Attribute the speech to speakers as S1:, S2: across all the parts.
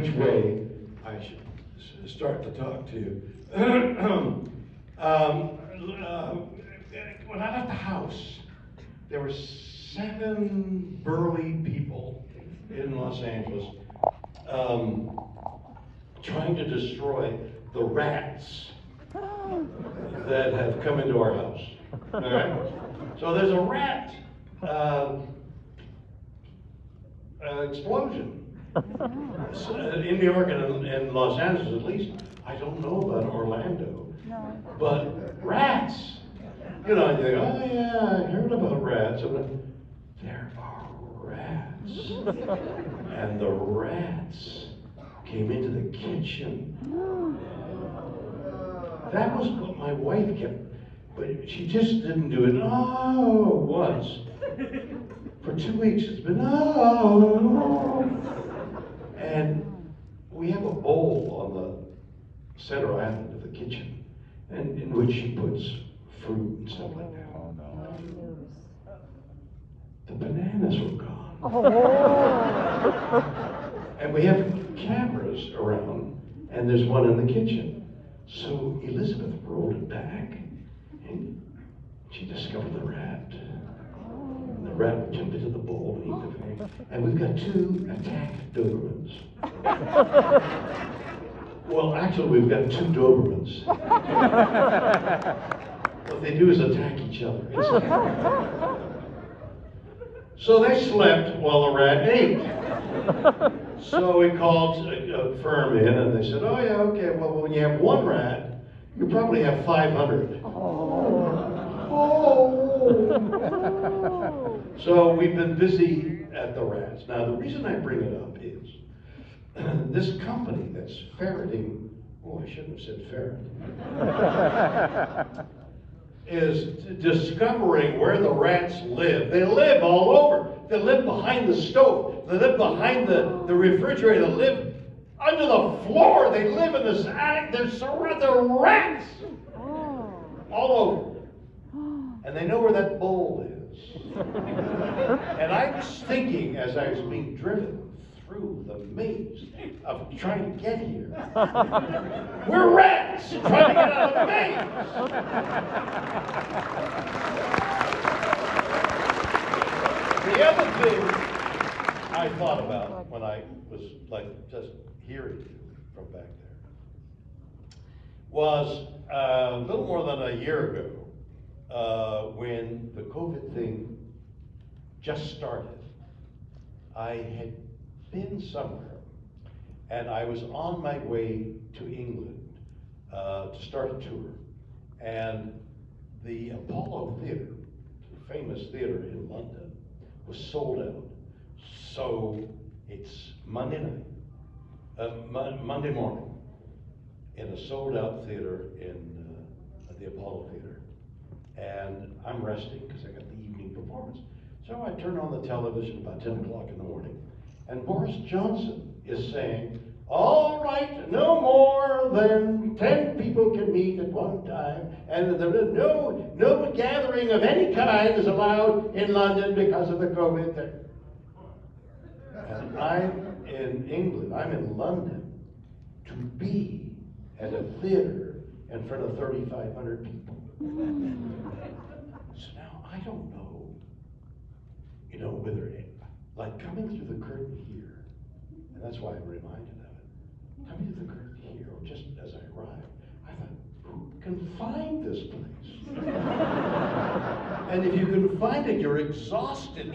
S1: which way I should start to talk to you. When I left the house, there were 7 burly people in Los Angeles trying to destroy the rats that have come into our house. All right? So there's a rat explosion in New York and Los Angeles at least. I don't know about Orlando, but rats. You know, you think, oh yeah, I heard about rats. There are rats. And the rats came into the kitchen. That was what my wife kept, but she just didn't do it, once. For 2 weeks it's been, And we have a bowl on the center island of the kitchen, and in which she puts fruit and stuff like that. The bananas were gone. And we have cameras around, and there's one in the kitchen. So Elizabeth rolled it back, and she discovered the rat. And the rat jumped into the bowl and ate the thing. And we've got 2 attacked Dobermans. Well, actually, we've got 2 Dobermans. What they do is attack each other. So they slept while the rat ate. So we called a firm in, and they said, oh yeah, okay, well, when you have 1 rat, you probably have 500. So we've been busy at the rats. Now, the reason I bring it up is this company that's ferreting, I shouldn't have said ferret, is discovering where the rats live. They live all over. They live behind the stove. They live behind the refrigerator. They live under the floor. They live in this attic. They're surrounded. They're rats all over. And they know where that bowl is. And I was thinking as I was being driven through the maze of trying to get here. We're rats trying to get out of the maze. The other thing I thought about when I was just hearing you from back there was a little more than a year ago when the COVID thing just started. I had been somewhere, and I was on my way to England to start a tour, and the Apollo Theatre, the famous theatre in London, was sold out. So it's Monday night, Monday morning, in a sold-out theater at the Apollo Theatre, and I'm resting because I got the evening performance. So I turn on the television about 10 o'clock in the morning, and Boris Johnson is saying, all right, no more than 10 people can meet at one time, and no gathering of any kind is allowed in London because of the COVID thing. And I'm in England, I'm in London, to be at a theater in front of 3,500 people. So now I don't know, whether like coming through the curtain here, and that's why I'm reminded of it, coming through the curtain here, or just as I arrived, I thought, who can find this place? And if you can find it, you're exhausted.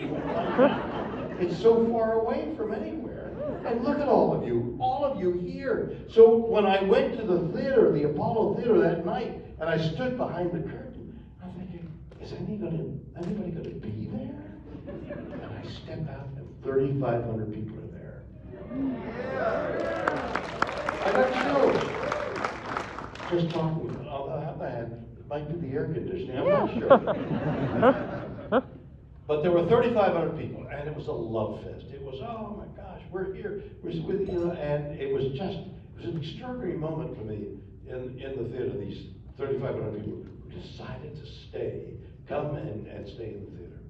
S1: It's so far away from anywhere. And look at all of you here. So when I went to the theater, the Apollo Theater that night, and I stood behind the curtain, I'm thinking, is anybody going to be there? And I step out, and 3,500 people are there. I got chills. Just talking. On the other hand, it might be the air conditioning. I'm not sure. But there were 3,500 people, and it was a love fest. It was, oh my gosh, we're here, we're with you, and it was an extraordinary moment for me in the theater. These 3,500 people who decided to come and stay in the theater.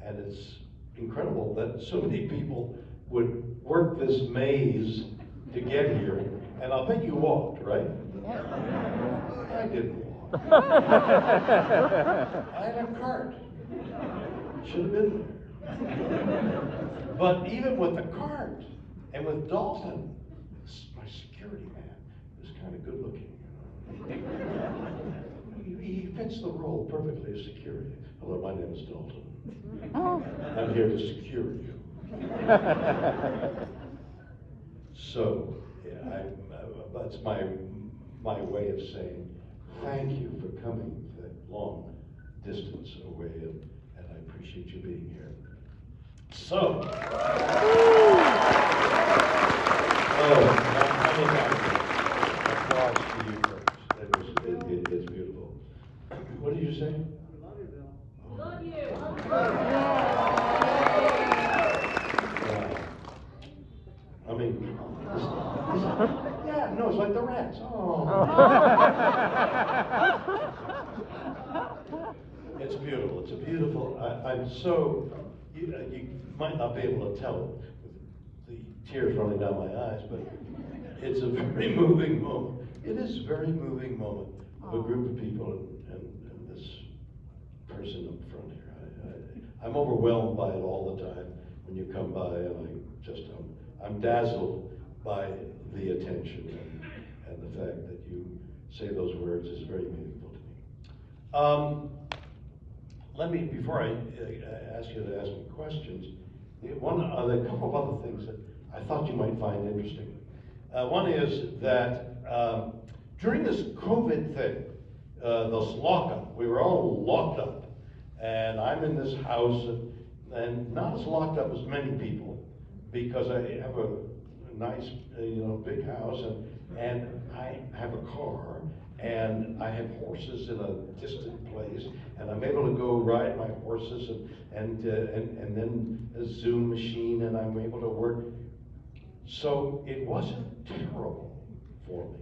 S1: And it's incredible that so many people would work this maze to get here, and I'll bet you walked, right? I didn't walk. I had a cart. Should have been there. But even with the cart, and with Dalton, my security man, is kind of good looking. He fits the role perfectly as security. Hello, my name is Dalton. I'm here to secure you. So, yeah, that's my way of saying thank you for coming that long distance away, and I appreciate you being here. So, applause to you folks. It's beautiful. What did you say?
S2: Love you, Bill.
S3: Love you.
S1: I mean, yeah, no, it's like the rats. Oh. It's beautiful. It's a beautiful. I'm so. You might not be able to tell it with the tears running down my eyes, but it's a very moving moment. It is a very moving moment of a group of people and this person up front here. I'm overwhelmed by it all the time when you come by, and I'm dazzled by the attention and the fact that you say those words is very meaningful to me. Let me, before I ask you to ask me questions, there are a couple of other things that I thought you might find interesting. One is that during this COVID thing, this lockup, we were all locked up, and I'm in this house, and not as locked up as many people, because I have a nice, big house, and I have a car, and I have horses in a distant place, and I'm able to go ride my horses, and then a Zoom machine, and I'm able to work. So it wasn't terrible for me.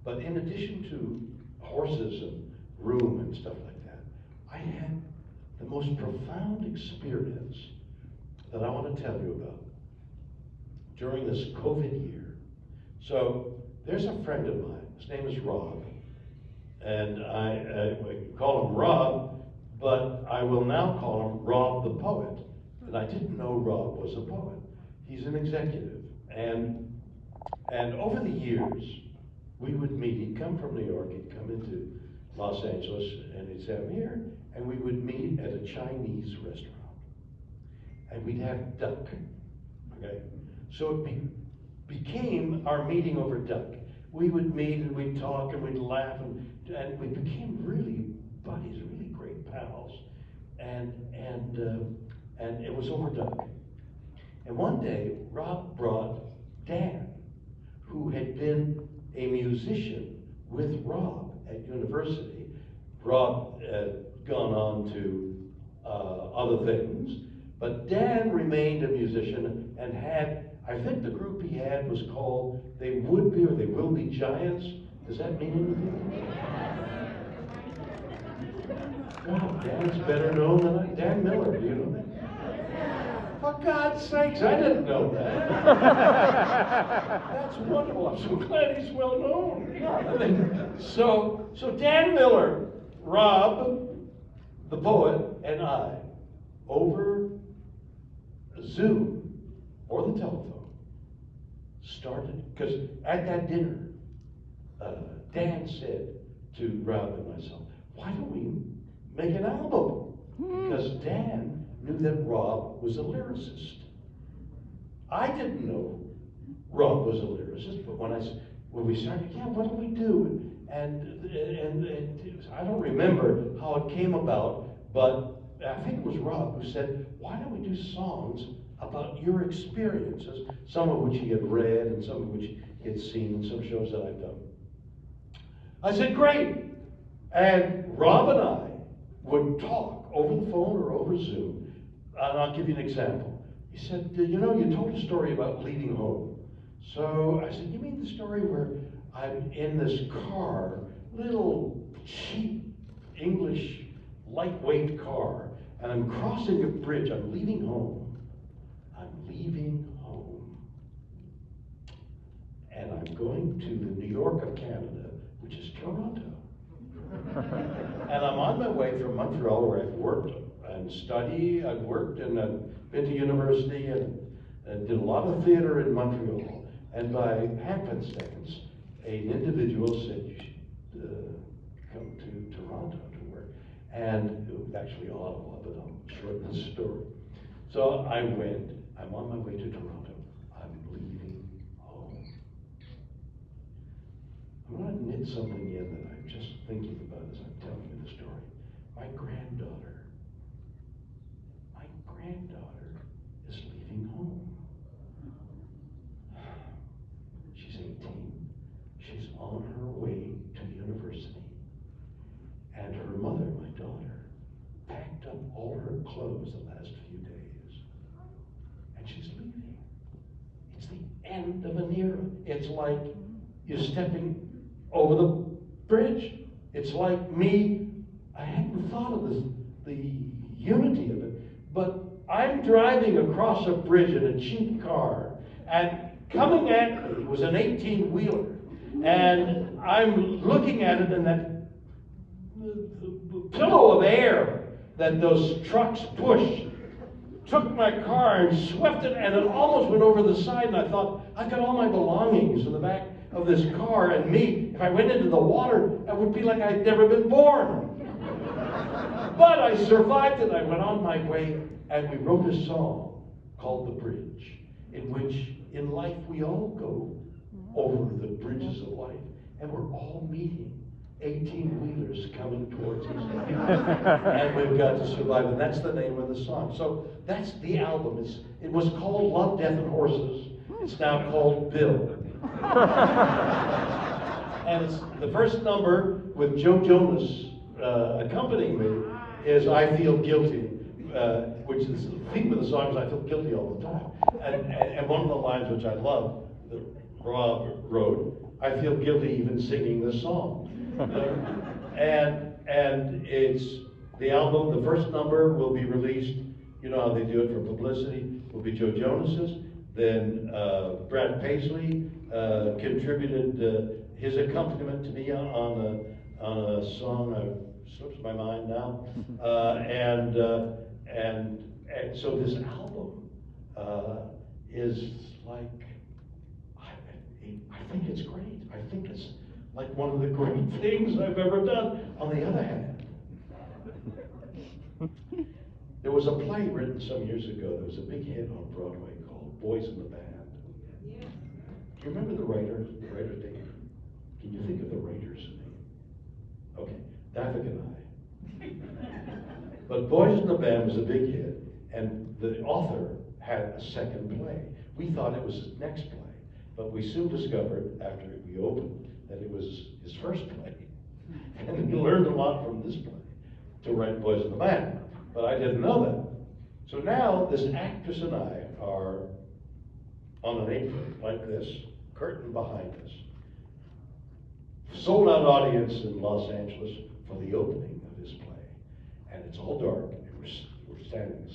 S1: But in addition to horses and room and stuff like that, I had the most profound experience that I want to tell you about during this COVID year. So there's a friend of mine, his name is Rob, and I call him Rob, but I will now call him Rob the Poet. And I didn't know Rob was a poet. He's an executive. And over the years, we would meet. He'd come from New York, he'd come into Los Angeles, and he'd say, I'm here. And we would meet at a Chinese restaurant. And we'd have duck, okay? So it became our meeting over duck. We would meet and we'd talk and we'd laugh, and we became really buddies, really great pals. And it was over duck. And one day, Rob brought Dan, who had been a musician with Rob at university. Rob had gone on to other things, but Dan remained a musician and had, I think the group he had was called They Would Be or They Will Be Giants. Does that mean anything? God, Dan's better known than I. Dan Miller, do you know that? For God's sakes, I didn't know that. That's wonderful. I'm so glad he's well known. So Dan Miller, Rob, the poet, and I, over Zoom or the telephone, started, because at that dinner, Dan said to Rob and myself, why don't we make an album? Because Dan knew that Rob was a lyricist. I didn't know Rob was a lyricist, but when we started, what do we do? And I don't remember how it came about, but I think it was Rob who said, why don't we do songs about your experiences, some of which he had read and some of which he had seen in some shows that I've done. I said, great. And Rob and I would talk over the phone or over Zoom. And I'll give you an example. He said, you told a story about leaving home. So I said, you mean the story where I'm in this car, little cheap English lightweight car, and I'm crossing a bridge, I'm leaving home. I'm leaving home. and I'm going to the New York of Canada, which is Toronto. And I'm on my way from Montreal, where I've worked and studied. I've worked and I've been to university and did a lot of theater in Montreal. And by happenstance, an individual said, you should come to Toronto to work. And it was actually Ottawa, but I'll shorten the story. So I went. I'm on my way to Toronto. I'm leaving home. I'm going to knit something in that I'm just thinking about as I'm telling you the story. My granddaughter is leaving home. She's 18. She's on her way to the university. And her mother, my daughter, packed up all her clothes the last few days. And she's leaving. It's the end of an era. It's like you're stepping over the bridge. It's like me, I hadn't thought of this, the unity of it, but I'm driving across a bridge in a cheap car, and coming at me was an 18-wheeler, and I'm looking at it, and that pillow of air that those trucks push took my car and swept it, and it almost went over the side, and I thought, I've got all my belongings in the back of this car, and me, if I went into the water, that would be like I'd never been born. But I survived it. I went on my way, and we wrote a song called The Bridge, in which in life we all go over the bridges of life, and we're all meeting 18-wheelers coming towards us. And we've got to survive, and that's the name of the song. So that's the album. It was called Love, Death, and Horses. It's now called Bill. And it's the first number with Joe Jonas accompanying me is I Feel Guilty, which is the theme of the song is I feel guilty all the time. And one of the lines which I love, that Rob wrote, I feel guilty even singing this song. And it's the album, the first number will be released, you know how they do it for publicity, will be Joe Jonas's. Then Brad Paisley contributed his accompaniment to me on a song, slips my mind now, and so this album is like, I think it's great. I think it's like one of the great things I've ever done. On the other hand, there was a play written some years ago that was a big hit on Broadway called Boys in the Band. Yeah. Do you remember the writer's name? Can you think of the writer's name? Okay, Davik and I. But Boys in the Band was a big hit, and the author had a second play. We thought it was his next play, but we soon discovered after we opened that it was his first play. And we learned a lot from this play to write Boys in the Band, but I didn't know that. So now this actress and I are on an apron like this, curtain behind us. Sold out audience in Los Angeles for the opening of this play. And it's all dark, and we're standing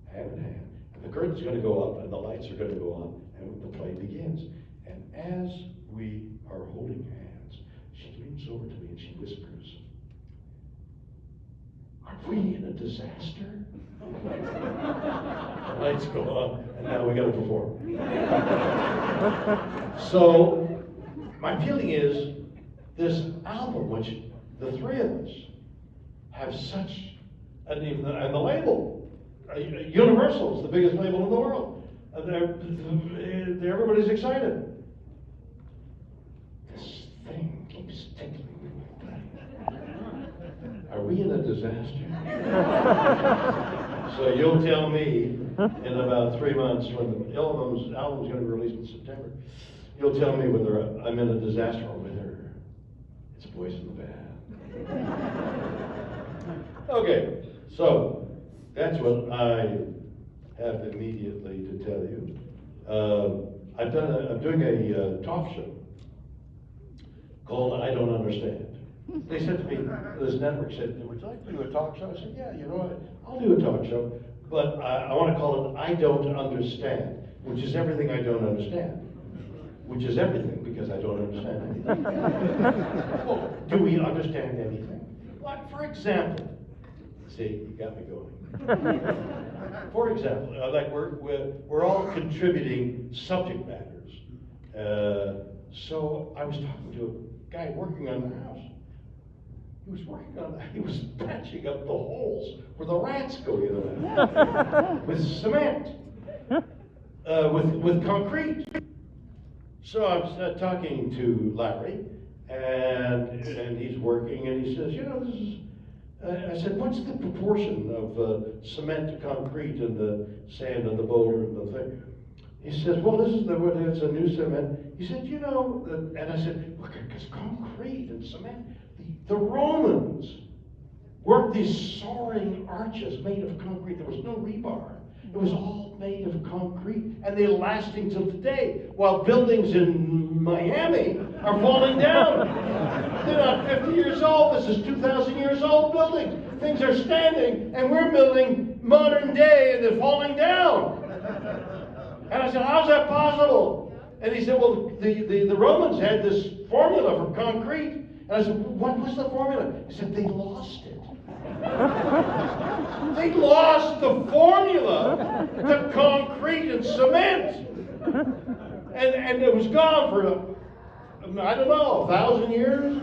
S1: hand in hand. And the curtain's going to go up, and the lights are going to go on, and the play begins. And as we are holding hands, she leans over to me and she whispers, "Are we in a disaster?" The lights go on, and now we got to perform. So my feeling is this album, which the three of us have such, and the label, Universal is the biggest label in the world. Everybody's excited. This thing keeps tickling me. Are we in a disaster? So you'll tell me in about 3 months when the album's going to be released in September. You'll tell me whether I'm in a disaster or whether it's Boys in the Band. Okay, so that's what I have immediately to tell you. I'm doing a talk show called I Don't Understand. They said to me, this network said, "Would you like to do a talk show?" I said, "Yeah, you know what, I'll do a talk show, but I want to call it I Don't Understand, which is everything I don't understand." which is everything, because I don't understand anything. Well, do we understand anything? Like, for example, see, you got me going. For example, like we're all contributing subject matters. So I was talking to a guy working on the house. He was patching up the holes where the rats go in with cement, with concrete. So I was talking to Larry, and he's working, and he says, you know, this is. I said, what's the proportion of cement to concrete and the sand and the boulder and the thing? He says, well, it's a new cement. He said, you know, and I said, look, because concrete and cement, the Romans worked these soaring arches made of concrete. There was no rebar. It was all made of concrete, and they're lasting till today, while buildings in Miami are falling down. They're not 50 years old. This is 2,000 years old buildings. Things are standing, and we're building modern day, and they're falling down. And I said, how's that possible? And he said, well, the Romans had this formula for concrete. And I said, what was the formula? He said, they lost it. They lost the formula to concrete and cement. And it was gone for, I don't know, 1,000 years?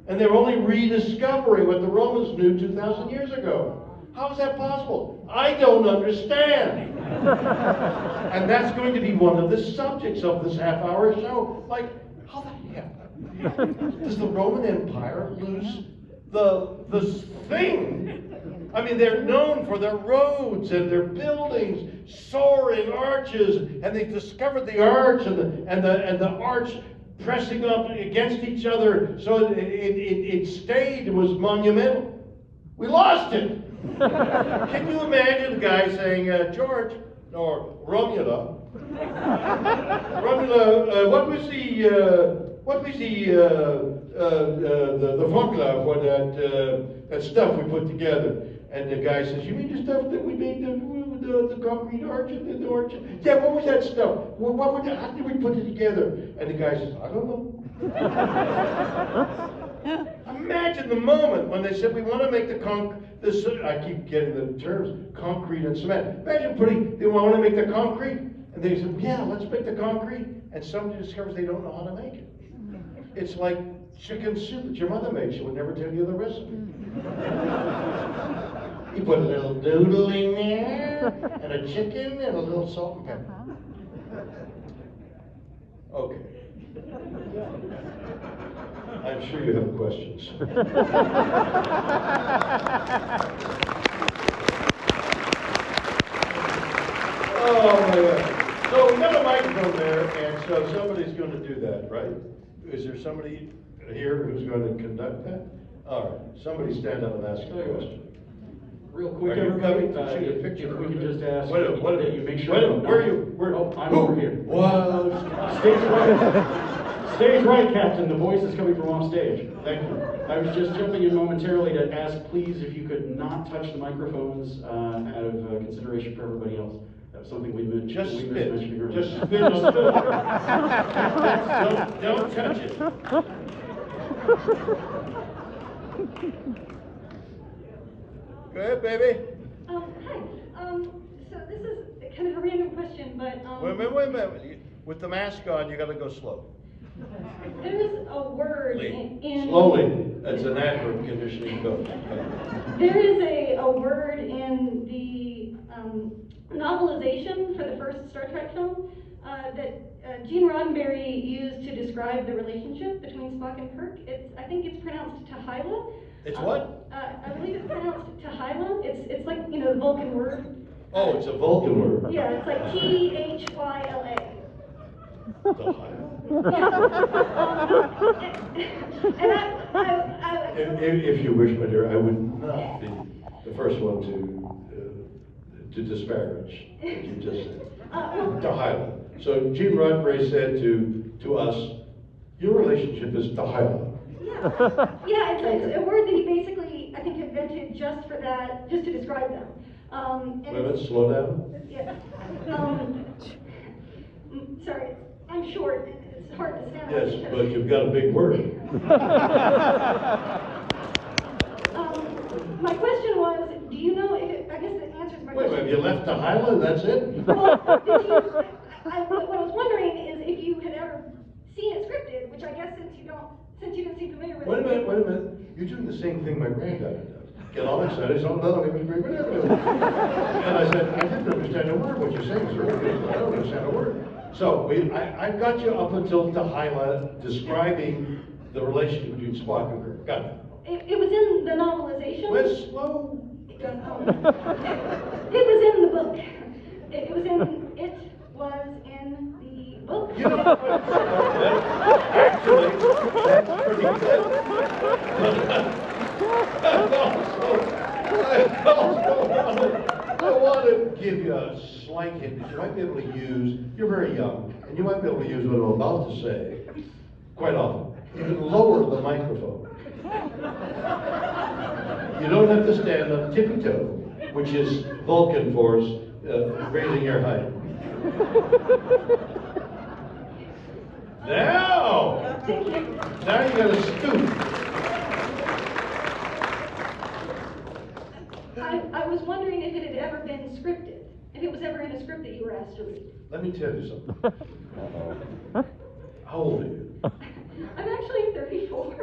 S1: And they're only rediscovering what the Romans knew 2,000 years ago. How is that possible? I don't understand. And that's going to be one of the subjects of this half-hour show. Like, how the hell does the Roman Empire lose this thing? I mean, they're known for their roads and their buildings, soaring arches, and they've discovered the arch and the arch pressing up against each other so it stayed. It was monumental. We lost it. Can you imagine a guy saying, George, or Romula, what was the formula for that stuff we put together? And the guy says, you mean the stuff that we made the concrete arch and the arch? Yeah, what was that stuff? Well, how did we put it together? And the guy says, I don't know. Imagine the moment when they said we want to make I keep getting the terms, concrete and cement. Imagine they want to make the concrete, and they said, yeah, let's make the concrete, and somebody discovers they don't know how to make it. It's like chicken soup that your mother made. She would never tell you the recipe. You put a little noodle in there, and a chicken, and a little salt and pepper. Okay. I'm sure you have questions. Oh my God. So we got a microphone there, and so somebody's going to do that, right? Is there somebody here who's going to conduct that? All right. Somebody stand up and ask a question.
S2: Real quick,
S1: Are you
S2: everybody,
S1: coming to shoot a picture?
S2: if we could just ask
S1: that
S2: you make sure.
S1: Where are you?
S2: I'm over here.
S1: Whoa.
S2: Stage right. Stage right, Captain. The voice is coming from off stage.
S1: Thank you.
S2: I was just jumping in momentarily to ask, please, if you could not touch the microphones out of consideration for everybody else. That was something we mentioned.
S1: Just spit.
S2: Mentioning earlier.
S1: Just spit. Don't touch it. Go ahead, baby.
S3: Hi. So this is kind of a random question, but
S1: Wait a minute. With the mask on, you got to go slow.
S3: there is a word in
S1: Slowly. That's an adverb conditioning go.
S3: There is a word in the novelization for the first Star Trek film that Gene Roddenberry used to describe the relationship between Spock and Kirk. I think it's pronounced Tahila.
S1: It's what?
S3: I believe it's pronounced Tahila. It's like, you know, the Vulcan word.
S1: Oh, it's a Vulcan word.
S3: Yeah, it's like Thyla.
S1: If you wish, my dear, I would not be the first one to disparage what you just said. Tahila. So Gene Roddenberry said to us, your relationship is Tahila.
S3: Yeah, it's a word that he basically, I think, invented just for that, just to describe them.
S1: Wait a minute, slow down.
S3: Yeah. Sorry, I'm short. it's hard to stand.
S1: Yes, but you've got a big word.
S3: My question was, do you know if it, I guess it answers my
S1: Wait,
S3: question.
S1: have you left to Highland, that's it?
S3: Well, what I was wondering is if you had ever seen it scripted, which I guess since you didn't seem familiar with it.
S1: Wait a minute. You're doing the same thing my granddaughter does. Get all excited, and I said, I didn't understand a word what you're saying, sir. I don't understand a word. So I got you up until to highlight describing the relationship between Spock and Kirk. Got it.
S3: It was in the novelization.
S1: Let's slow.
S3: It was in the book. It was in the book.
S1: You know, actually, that's pretty good. I want to give you a slight hint that you might be able to use. You're very young, and you might be able to use what I'm about to say quite often. You can lower the microphone. You don't have to stand on tippy-toe, which is Vulcan force, raising your height. Now you gotta scoot.
S3: I was wondering if it had ever been scripted, if it was ever in a script that you were asked to read.
S1: Let me tell you something. How old are you?
S3: I'm actually 34.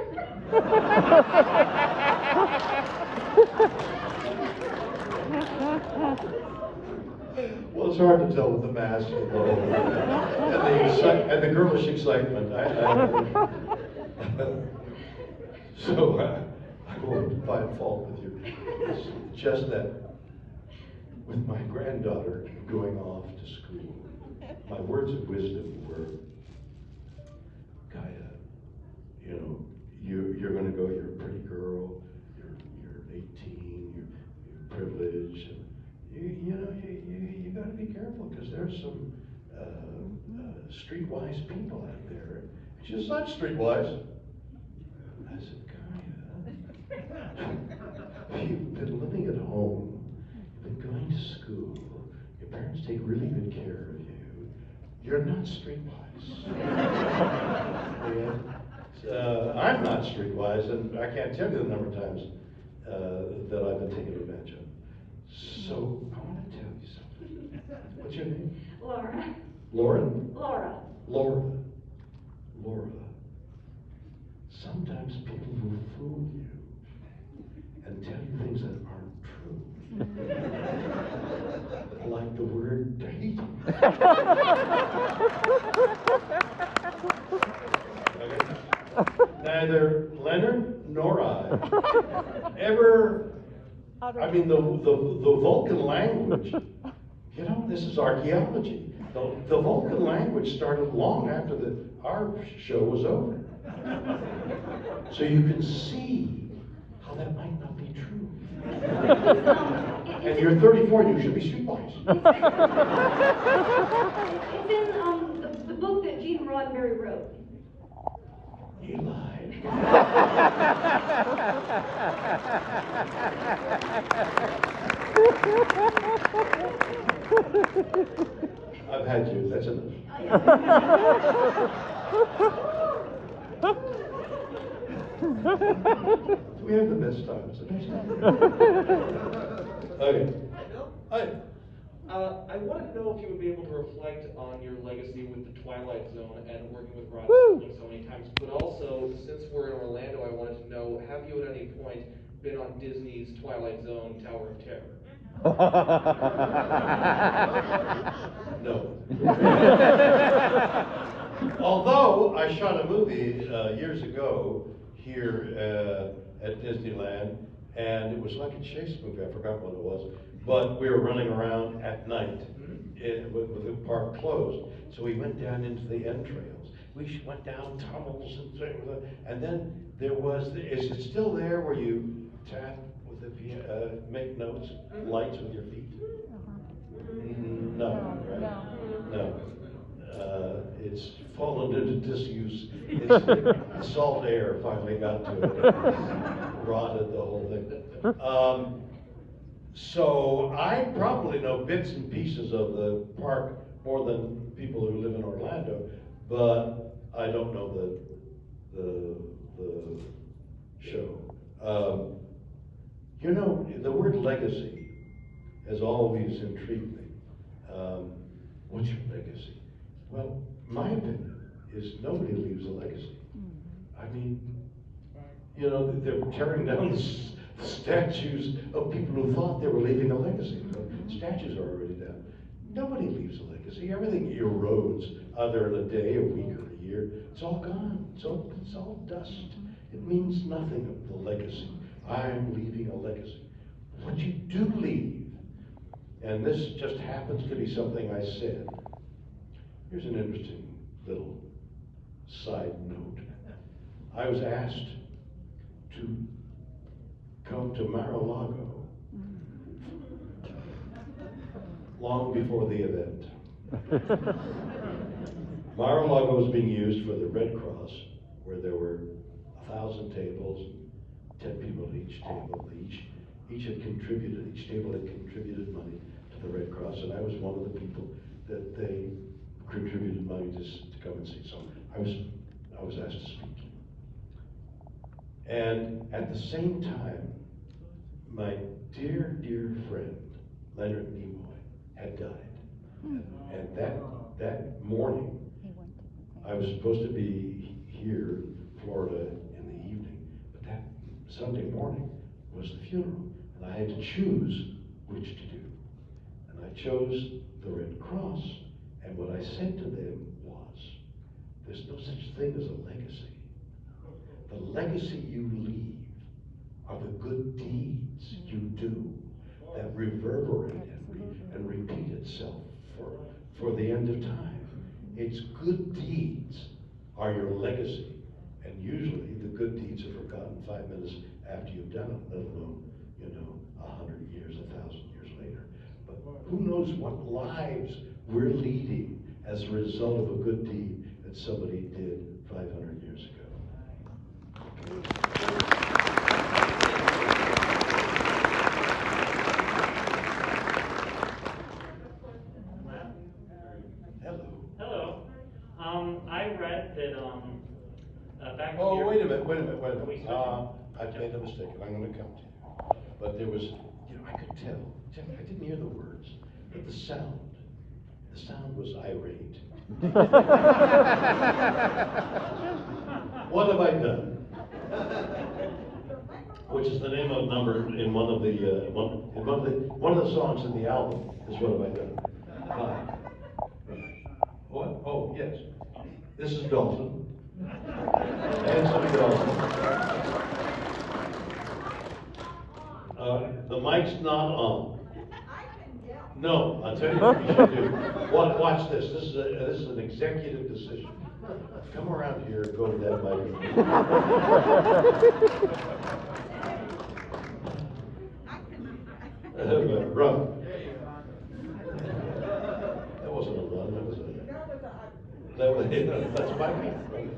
S1: Well, it's hard to tell with the mask and the girlish excitement. So I won't find fault with you. It's just that with my granddaughter going off to school, my words of wisdom were, Gaia, you know, you're going to go. You're a pretty girl. You're 18. You're privileged. And you got to be careful because there's some streetwise people out there. She's not streetwise. I said, Gaia, you've been living at home. You've been going to school. Your parents take really good care of you. You're not streetwise. I'm not streetwise, and I can't tell you the number of times that I've been taken advantage of. So I want to tell you something. What's your name?
S3: Laura.
S1: Lauren?
S3: Laura.
S1: Laura. Sometimes people will fool you and tell you things that aren't true. Like the word date. Okay. Neither Leonard nor I ever, I mean, the Vulcan language, you know, this is archaeology. The Vulcan language started long after our show was over. So you can see how that might not be true. And you're 34, you should be streetwise.
S3: It's in the book that Gene Roddenberry wrote.
S1: He lied. I've had you, that's enough. We have the best times. Okay. Hi.
S4: I wanted to know if you would be able to reflect on your legacy with the Twilight Zone and working with Rod Serling so many times, but also, since we're in Orlando, I wanted to know, have you at any point been on Disney's Twilight Zone Tower of Terror?
S1: No. Although I shot a movie years ago here at Disneyland, and it was like a chase movie. I forgot what it was, but we were running around at night with the park closed. So we went down into the entrails. We went down tunnels and then there was. Is it still there where you tap with the make notes, lights with your feet? No, right? No. It's fallen into disuse. The salt air finally got to it. Rotted the whole thing. So I probably know bits and pieces of the park more than people who live in Orlando, but I don't know the show. You know, the word legacy has always intrigued me. What's your legacy? Well, my opinion is nobody leaves a legacy. I mean, you know, they're tearing down statues of people who thought they were leaving a legacy. Statues are already down. Nobody leaves a legacy. Everything erodes, either in a day, a week, or a year. It's all gone. It's all dust. It means nothing of the legacy. I'm leaving a legacy. What you do leave, and this just happens to be something I said. Here's an interesting little side note. I was asked to come to Mar-a-Lago long before the event. Mar-a-Lago was being used for the Red Cross, where there were 1,000 tables, 10 people at each table. Each had contributed, each table had contributed money to the Red Cross, and I was one of the people that they contributed money to come and see. So I was asked to speak. And at the same time, my dear, dear friend, Leonard Nimoy, had died. And that morning, I was supposed to be here in Florida in the evening, but that Sunday morning was the funeral, and I had to choose which to do. And I chose the Red Cross, and what I said to them was, there's no such thing as a legacy. The legacy you leave are the good deeds you do that reverberate and repeat itself for the end of time. It's good deeds are your legacy, and usually the good deeds are forgotten 5 minutes after you've done them, let alone, 100 years, 1,000 years later. But who knows what lives we're leading as a result of a good deed that somebody did 500 years ago.
S5: Hello. I read that back in
S1: Oh,
S5: your...
S1: wait a minute. I've made a mistake, and I'm going to come to you. But there was, I could tell. I didn't hear the words, but the sound was irate. What have I done? Which is the name of a number in one of the songs in the album. Is what have I done? 5. What? Oh, yes. This is Dalton. Handsome Dalton. The mic's not on. No, I'll tell you what you should do. Watch this. This is an executive decision. Come around here and go to that microphone. Run. That wasn't a run. That was that's my microphone.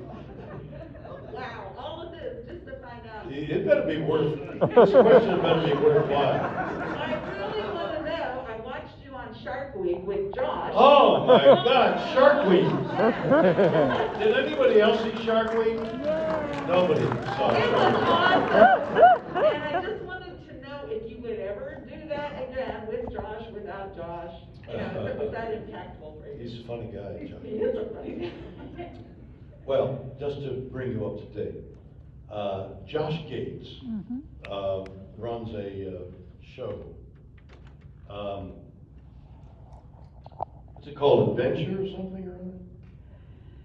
S6: Wow, all of this just to find out.
S1: It better be worth. This question better be worthwhile.
S6: I really want to know. I watched you on Shark Week with Josh.
S1: Oh my God, Shark Week! Did anybody else see Shark Week? Nobody saw
S6: It was
S1: Shark
S6: awesome. And I just wanted to know if you would ever do that again with Josh, without Josh. Was that impactful for you?
S1: He's a funny guy, John.
S6: He is a funny guy.
S1: Well, just to bring you up to date, Josh Gates runs a show. What's it called? Adventure or something or other?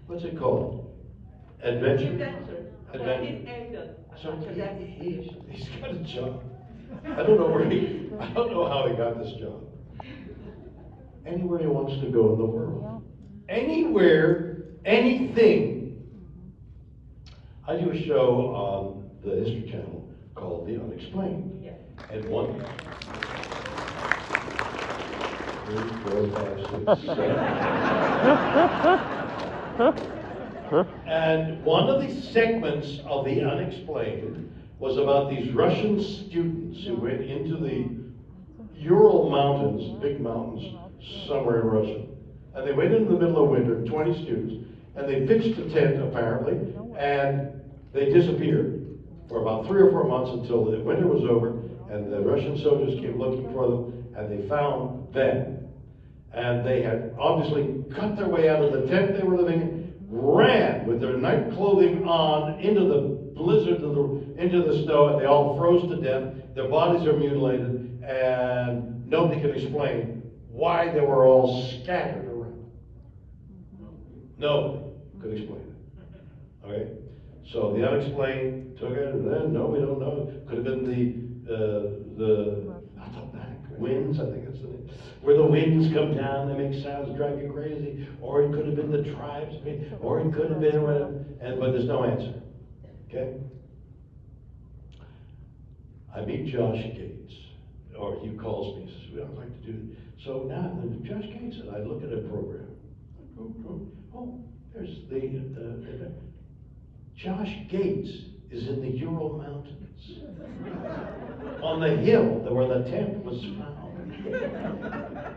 S1: What's it called? Adventure?
S6: Adventure.
S1: So he's got a job. I don't know how he got this job. Anywhere he wants to go in the world. Anywhere, anything. I do a show on the History Channel called The Unexplained.
S6: Yes.
S1: And 1, 3, 4, 5, 6, 7. And one of the segments of The Unexplained was about these Russian students who went into the Ural Mountains, big mountains, somewhere in Russia. And they went in the middle of winter, 20 students, and they pitched a tent apparently, and they disappeared for about 3 or 4 months until the winter was over, and the Russian soldiers came looking for them, and they found them. And they had obviously cut their way out of the tent they were living in, ran with their night clothing on into the blizzard, into the snow, and they all froze to death. Their bodies are mutilated, and nobody can explain why they were all scattered around. Nobody could explain it. Okay? So the unexplained took it, and then no, we don't know. Could have been the winds, I think that's the name. Where the winds come down, they make sounds, drive you crazy. Or it could have been the tribes, or it could have been whatever. But there's no answer. Okay? I meet Josh Gates, or he calls me and says, "Well, I'd like to do this." So now, Josh Gates, and I look at a program. Oh, there's the Josh Gates is in the Ural Mountains, on the hill where the tent was found.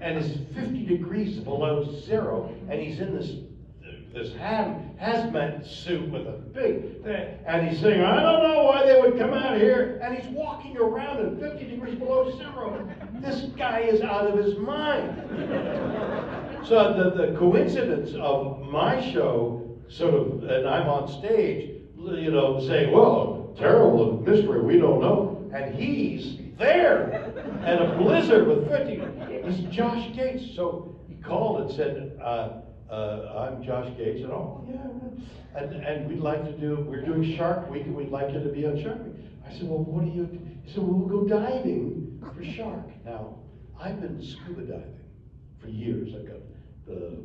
S1: And it's 50 degrees below zero, and he's in this hazmat suit with a big thing, and he's saying, "I don't know why they would come out here," and he's walking around at 50 degrees below zero. This guy is out of his mind. So the coincidence of my show, sort of, and I'm on stage, you know, saying, "Well, terrible mystery, we don't know," and he's there, and a blizzard with 50. It's Josh Gates. So he called and said, "I'm Josh Gates," and "Oh, yeah, and we'd like to we're doing Shark Week, and we'd like you to be on Shark Week." I said, "Well, what do you do?" He said, "Well, we'll go diving for shark." Now, I've been scuba diving for years. I've got the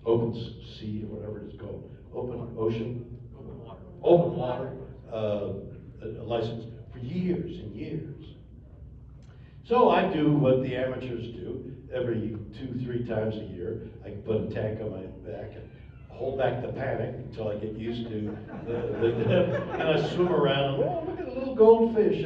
S1: open sea, or whatever it's called, open ocean, open water license for years and years. So I do what the amateurs do every 2-3 times a year. I can put a tank on my back and hold back the panic until I get used to and I swim around and, "Oh, look at a little goldfish,"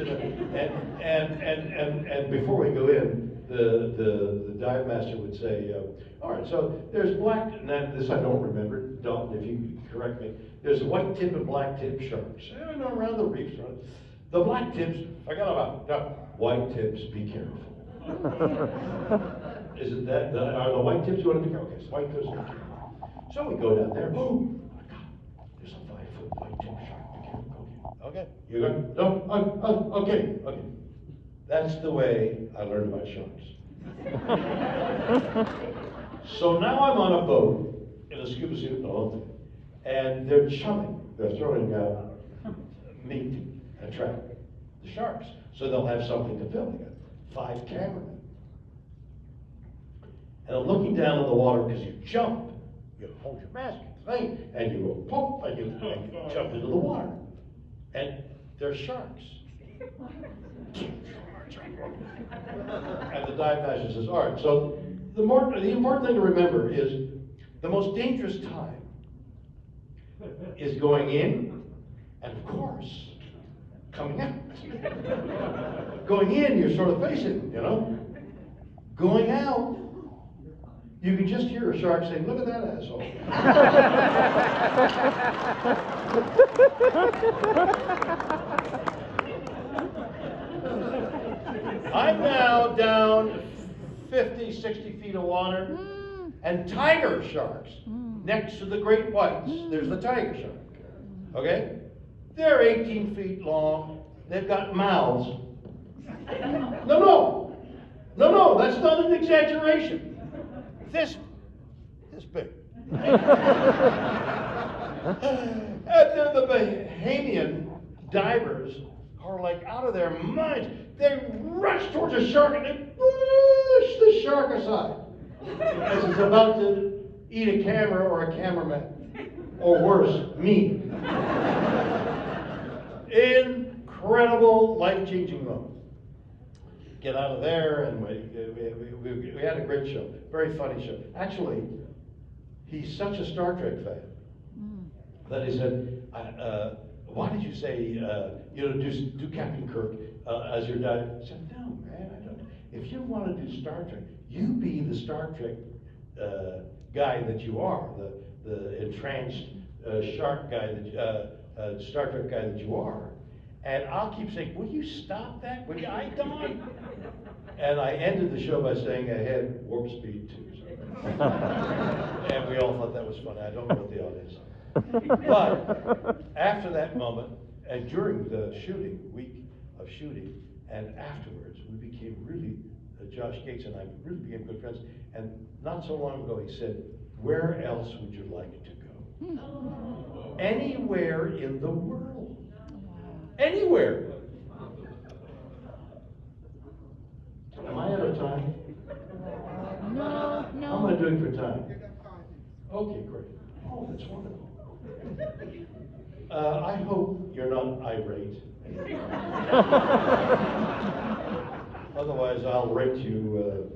S1: and before we go in, the dive master would say, "All right, so there's black," and this I don't remember, Dalton, if you can correct me. There's white tip and black tip sharks around the reefs. The black tips, forget about it. White tips, be careful. Isn't that, are the white tips you want to be careful? Okay, so white tips, be careful. So we go down there. Oh my God, there's a 5-foot white tip shark. Be careful. Okay, you good? No, okay. That's the way I learned about sharks. So now I'm on a boat in a scuba suit and all that, and they're chumming. They're throwing meat and trap the sharks, so they'll have something to film. They got 5 cameramen, and I'm looking down in the water because you jump, you hold your mask thing, and you go pop, and you jump into the water, and there's sharks. And the dive master says, "All right, so the important thing to remember is the most dangerous time is going in, and of course, coming out." Going in, you're sort of facing, you know. Going out, you can just hear a shark saying, "Look at that asshole." I'm now down 50, 60 feet of water, and tiger sharks next to the great whites. There's the tiger shark. Okay? They're 18 feet long. They've got mouths. No, that's not an exaggeration. This big. And the Bahamian divers are like out of their minds. They rush towards a shark and they push the shark aside as it's about to eat a camera or a cameraman, or worse, me. Incredible, life-changing moment. Get out of there, and we had a great show, very funny show. Actually, he's such a Star Trek fan that he said, "Why did you say do Captain Kirk as your dad?" I said, "No, man, I don't. If you want to do Star Trek, you be the Star Trek guy that you are, the entranced shark guy, Star Trek guy that you are. And I'll keep saying, will you stop that? Will you, I die? And I ended the show by saying I had warp speed too. So. And we all thought that was funny. I don't know what the audience. But after that moment, and during the week of shooting, and afterwards, we became really, Josh Gates and I really became good friends. And not so long ago, he said, where else would you like to go? Anywhere in the world. Anywhere. Am I out of time?
S7: No, no.
S1: How am I doing for time? Okay, great. Oh, that's wonderful. I hope you're not irate. Otherwise, I'll rate you.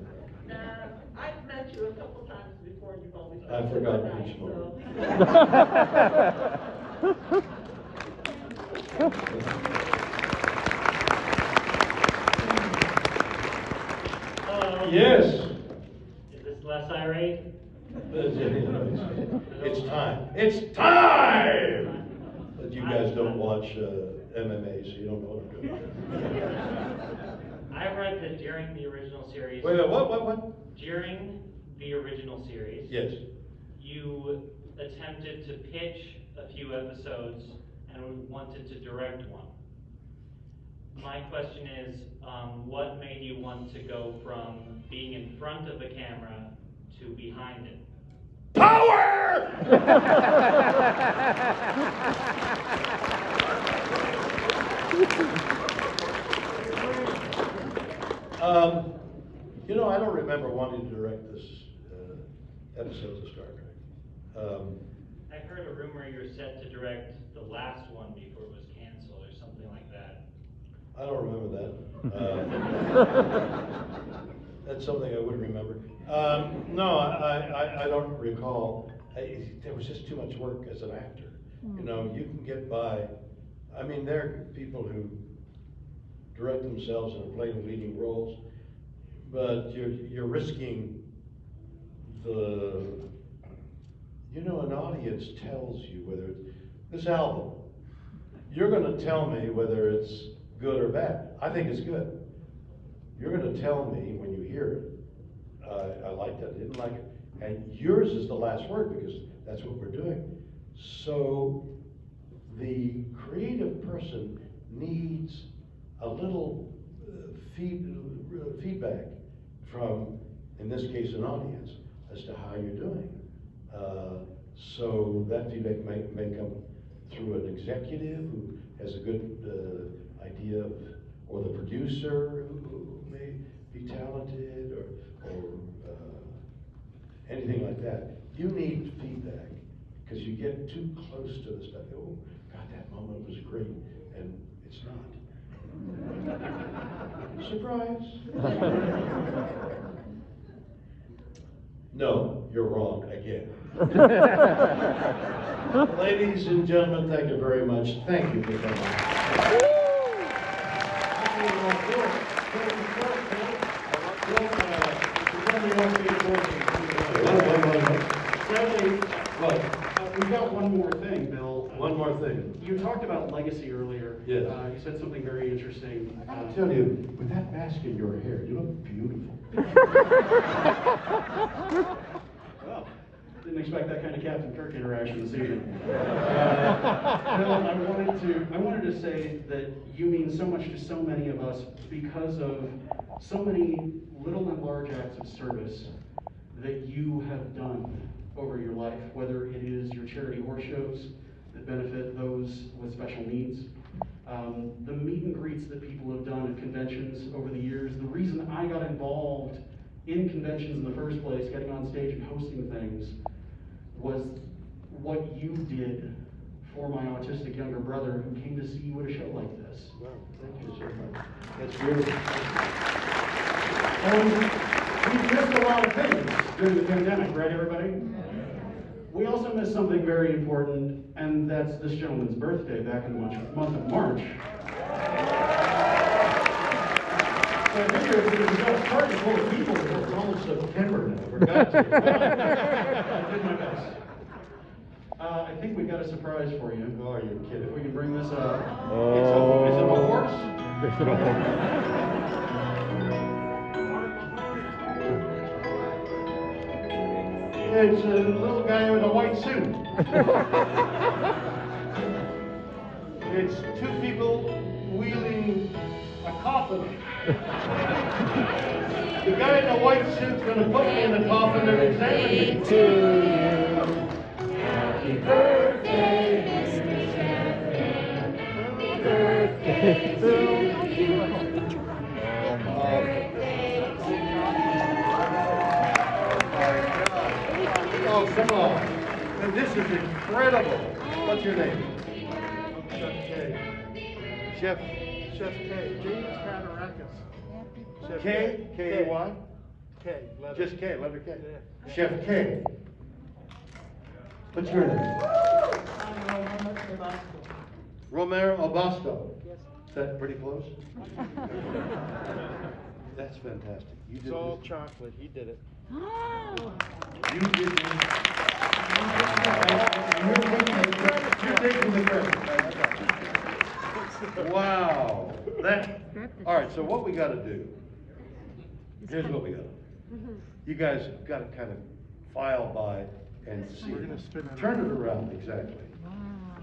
S6: I've met you a couple times before, and you've always been
S1: I
S6: so
S1: forgot
S6: nice,
S1: each moment.
S5: Hello.
S1: Yes.
S5: Is this less irate?
S1: It's time. It's time! But you guys don't watch MMA, so you don't know what I'm doing.
S5: I read that during the original series.
S1: Wait, what?
S5: During the original series.
S1: Yes.
S5: You attempted to pitch a few episodes and wanted to direct one. My question is, what made you want to go from being in front of the camera to behind it?
S1: Power! I don't remember wanting to direct this episodes of Star Trek.
S5: I heard a rumor you're set to direct the last one before it was canceled or something like that.
S1: I don't remember that. That's something I would remember. No, I don't recall. There was just too much work as an actor. You know, you can get by. I mean, there are people who direct themselves and are playing leading roles, but you're risking an audience tells you whether it's this album. You're going to tell me whether it's good or bad. I think it's good. You're going to tell me when you hear it, I liked it, I didn't like it. And yours is the last word because that's what we're doing. So the creative person needs a little feedback from, in this case, an audience as to how you're doing. So that feedback may come through an executive who has a good idea of, or the producer who may be talented, or anything like that. You need feedback because you get too close to the stuff. Oh, God, that moment was great, and it's not. Surprise. No, you're wrong again. Ladies and gentlemen, thank you very much. Thank you for coming.
S2: We've got one more thing, Bill.
S1: One more thing.
S2: You talked about legacy earlier.
S1: Yes.
S2: You said something very interesting.
S1: I gotta tell you, with that mask in your hair, you look beautiful.
S2: Well, didn't expect that kind of Captain Kirk interaction this evening. Bill, I wanted to say that you mean so much to so many of us because of so many little and large acts of service that you have done over your life, whether it is your charity horse shows that benefit those with special needs, the meet and greets that people have done at conventions over the years. The reason I got involved in conventions in the first place, getting on stage and hosting things, was what you did for my autistic younger brother who came to see you at a show like this.
S1: Well, thank you so much. That's beautiful.
S2: And we missed a lot of things during the pandemic, right, everybody? We also missed something very important, and that's this gentleman's birthday back in the month of March.
S1: So I figure if we've got a party full of people, it's almost September now, for God's sake.
S2: I did my best. I think we've got a surprise for you.
S1: Oh, are you
S2: If
S1: kidding?
S2: we can bring this up.
S1: Is it a horse? It's a little guy in a white suit. It's two people wheeling a coffin. The guy in the white suit's gonna put me in the coffin and examine me.
S7: Happy birthday, Mr. Shatner. Happy birthday to you.
S1: Oh, come on. And this is incredible. What's your name? Chef
S8: Chef K, James Padarakis. Chef
S1: K? K-A-Y?
S8: K, letter.
S1: Just K, letter K.
S8: Yeah.
S1: Chef K. What's your name? Romero Obasto. Is that pretty close? That's fantastic. You did
S8: It's all
S1: this.
S8: chocolate, he did it.
S1: You did this. You're taking the credit. Wow. All right, so what we got to do, here's what we got to do. You guys have got to kind of file by and see.
S8: We're gonna spin it
S1: Turn
S8: around.
S1: it around, exactly.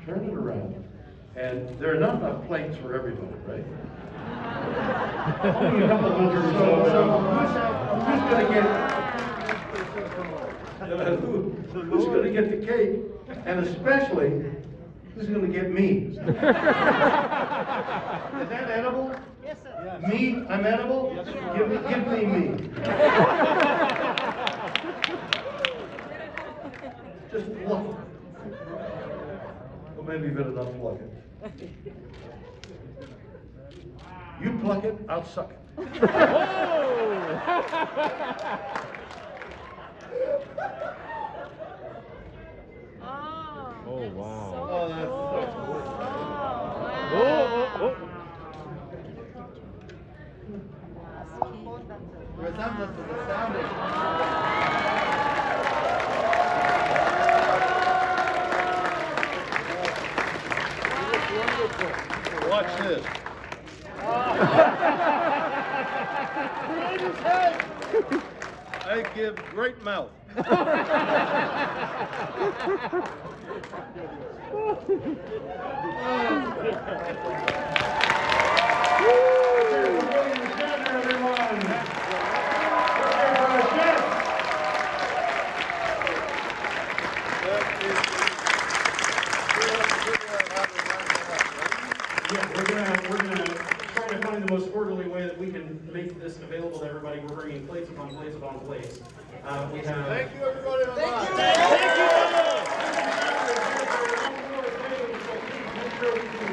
S1: Turn it around. And there are not enough plates for everybody, right? Only a couple hundred or so. Who's going to get, who's going to get the cake? And especially, who's going to get me? Is that edible?
S8: Yes, sir.
S1: Me? I'm edible?
S8: Yes, you
S1: Give me me. Just pluck it. Well, maybe you better not pluck it. You pluck it, I'll suck it.
S7: Oh, wow.
S8: Oh, that's so cool.
S7: Oh,
S8: Resemblance to the sound.
S1: Watch this. I give great mouth.
S2: Yeah, we're gonna try to find the most orderly way that we can make this available to everybody. We're bringing plates upon plates upon plates. We have.
S1: Thank you, everybody online.
S2: Thank you.